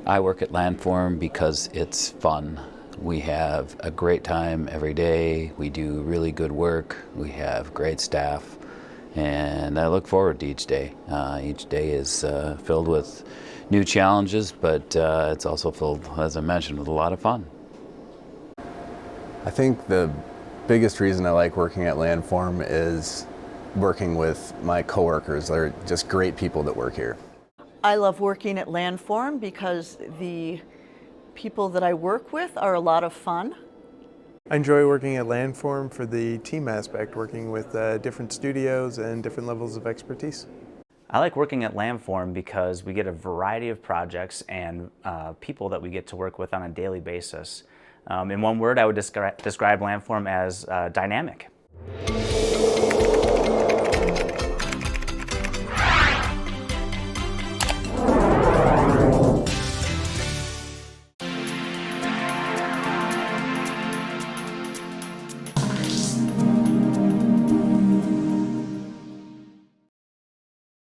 I work at Landform because it's fun. We have a great time every day. We do really good work. We have great staff, and I look forward to each day. Each day is filled with new challenges, but it's also filled, as I mentioned, with a lot of fun. I think the biggest reason I like working at Landform is working with my coworkers. They're just great people that work here. I love working at Landform because the people that I work with are a lot of fun. I enjoy working at Landform for the team aspect, working with different studios and different levels of expertise. I like working at Landform because we get a variety of projects and people that we get to work with on a daily basis. In one word, I would describe Landform as dynamic.